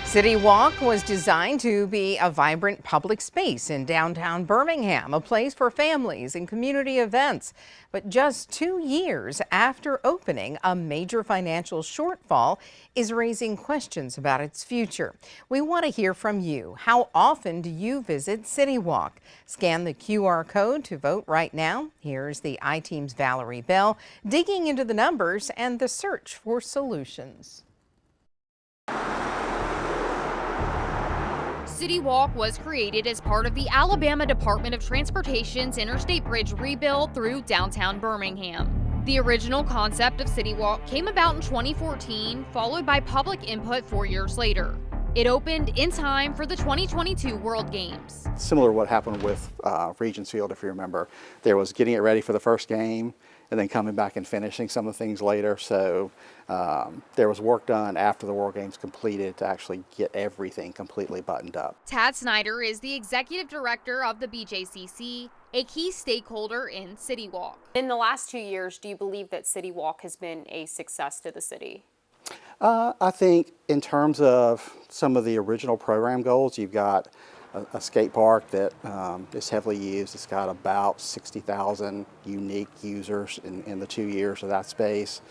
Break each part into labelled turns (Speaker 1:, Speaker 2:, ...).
Speaker 1: City Walk was designed to be a vibrant public space in downtown Birmingham, a place for families and community events. But just 2 years after opening, a major financial shortfall is raising questions about its future. We want to hear from you. How often do you visit City Walk? Scan the QR code to vote right now. Here's the I-Team's Valerie Bell digging into the numbers and the search for solutions.
Speaker 2: City Walk was created as part of the Alabama Department of Transportation's Interstate Bridge rebuild through downtown Birmingham. The original concept of City Walk came about in 2014, followed by public input 4 years later. It opened in time for the 2022 World Games.
Speaker 3: Similar to what happened with Regents Field, if you remember. There was getting it ready for the first game and then coming back and finishing some of the things later. So there was work done after the World Games completed to actually get everything completely buttoned up.
Speaker 2: Tad Snyder is the executive director of the BJCC, a key stakeholder in City Walk.
Speaker 4: In the last 2 years, do you believe that City Walk has been a success to the city?
Speaker 3: I think in terms of some of the original program goals, you've got a skate park that is heavily used. It's got about 60,000 unique users in the 2 years of that space.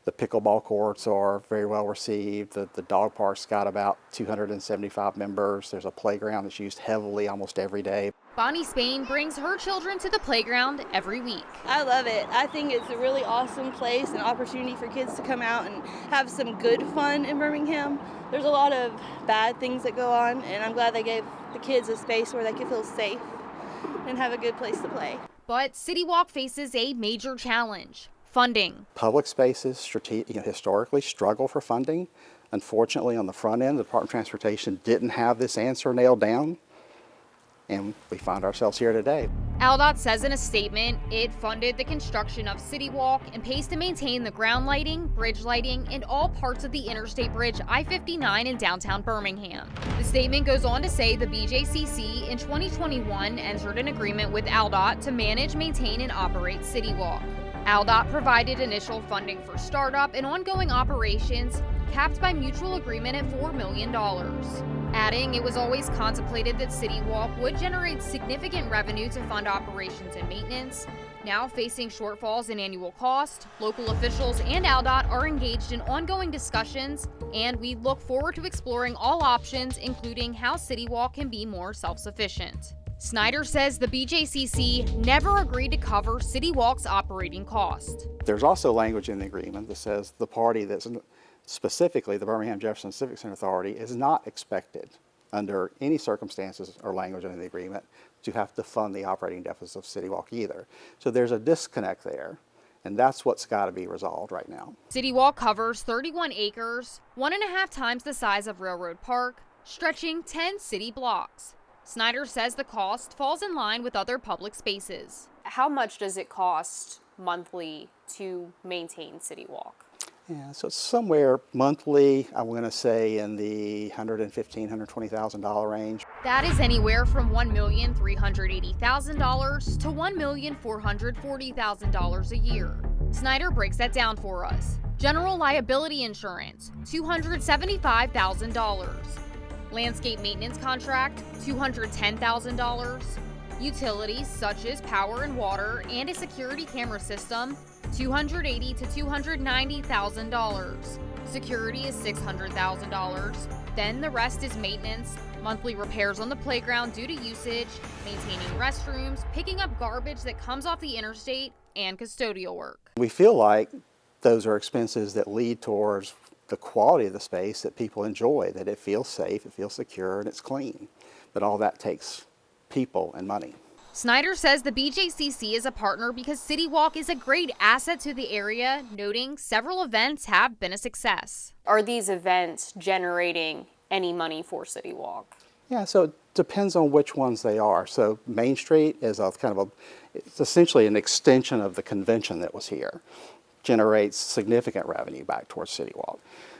Speaker 3: The pickleball courts are very well received. The dog park's got about 275 members. There's a playground that's used heavily almost every day.
Speaker 2: Bonnie Spain brings her children to the playground every week.
Speaker 5: I love it. I think it's a really awesome place, an opportunity for kids to come out and have some good fun in Birmingham. There's a lot of bad things that go on, and I'm glad they gave the kids a space where they can feel safe and have a good place to play.
Speaker 2: But City Walk faces a major challenge: funding.
Speaker 3: Public spaces historically struggle for funding. Unfortunately, on the front end, the Department of Transportation didn't have this answer nailed down, and we find ourselves here today.
Speaker 2: ALDOT says in a statement it funded the construction of City Walk and pays to maintain the ground lighting, bridge lighting, and all parts of the Interstate Bridge I-59 in downtown Birmingham. The statement goes on to say the BJCC in 2021 entered an agreement with ALDOT to manage, maintain, and operate City Walk. ALDOT provided initial funding for startup and ongoing operations, capped by mutual agreement at $4 million. Adding, it was always contemplated that City Walk would generate significant revenue to fund operations and maintenance. Now facing shortfalls in annual cost, local officials and ALDOT are engaged in ongoing discussions, and we look forward to exploring all options, including how City Walk can be more self-sufficient. Snyder says the BJCC never agreed to cover City Walk's operating cost.
Speaker 3: There's also language in the agreement that says the party that's specifically the Birmingham Jefferson Civic Center Authority is not expected under any circumstances or language in the agreement to have to fund the operating deficits of City Walk either. So there's a disconnect there, and that's what's got to be resolved right now.
Speaker 2: City Walk covers 31 acres, 1.5 times the size of Railroad Park, stretching 10 city blocks. Snyder says the cost falls in line with other public spaces.
Speaker 4: How much does it cost monthly to maintain City Walk?
Speaker 3: Yeah, so it's somewhere monthly, I'm going to say in the $115,000, $120,000 range.
Speaker 2: That is anywhere from $1,380,000 to $1,440,000 a year. Snyder breaks that down for us. General liability insurance, $275,000. Landscape maintenance contract, $210,000. Utilities such as power and water and a security camera system, $280,000 to $290,000. Security is $600,000. Then the rest is maintenance, monthly repairs on the playground due to usage, maintaining restrooms, picking up garbage that comes off the interstate, and custodial work.
Speaker 3: We feel like those are expenses that lead towards the quality of the space that people enjoy, that it feels safe, it feels secure, and it's clean. But all that takes people and money.
Speaker 2: Snyder says the BJCC is a partner because City Walk is a great asset to the area, noting several events have been a success.
Speaker 4: Are these events generating any money for City Walk?
Speaker 3: Yeah, so it depends on which ones they are. So Main Street is it's essentially an extension of the convention that was here. Generates significant revenue back towards City Walk.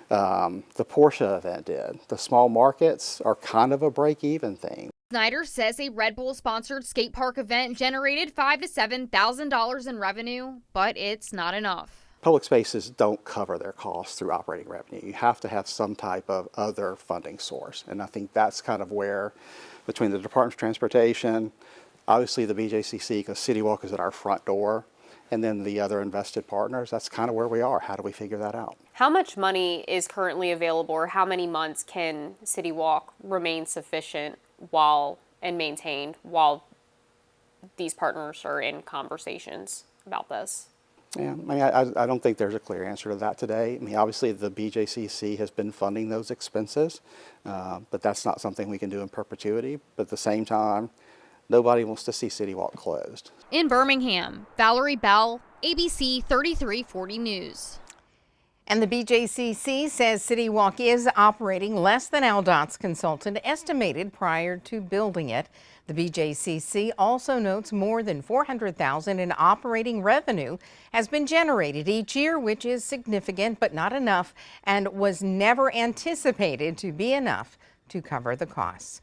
Speaker 3: The Porsche event did. The small markets are kind of a break-even thing.
Speaker 2: Snyder says a Red Bull-sponsored skate park event generated $5,000 to $7,000 in revenue, but it's not enough.
Speaker 3: Public spaces don't cover their costs through operating revenue. You have to have some type of other funding source. And I think that's kind of where, between the Department of Transportation, obviously the BJCC, because City Walk is at our front door, and then the other invested partners, that's kind of where we are. How do we figure that out?
Speaker 4: How much money is currently available, or how many months can City Walk remain sufficient and maintained while these partners are in conversations about this?
Speaker 3: Yeah, I mean, I don't think there's a clear answer to that today. I mean, obviously the BJCC has been funding those expenses, but that's not something we can do in perpetuity. But at the same time, nobody wants to see City Walk closed.
Speaker 2: In Birmingham, Valerie Bell, ABC 3340 News.
Speaker 1: And the BJCC says City Walk is operating less than AlDOT's consultant estimated prior to building it. The BJCC also notes more than $400,000 in operating revenue has been generated each year, which is significant but not enough, and was never anticipated to be enough to cover the costs.